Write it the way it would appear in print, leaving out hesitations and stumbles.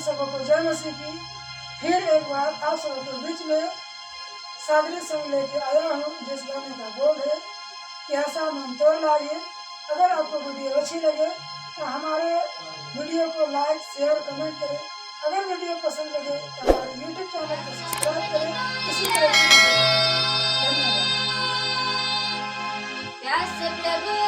सबको जय मसीह की। फिर एक बार आप सबके बीच में सादरी संग लेके आया हूँ, जिस गाने का बोल है कि ऐसा मन तोड़ लाइए। अगर आपको वीडियो अच्छी लगे तो हमारे वीडियो को लाइक शेयर कमेंट करें। अगर वीडियो पसंद लगे तो हमारे यूट्यूब चैनल को सब्सक्राइब करें। इसी तरह की धन्यवाद। प्यास प्रभु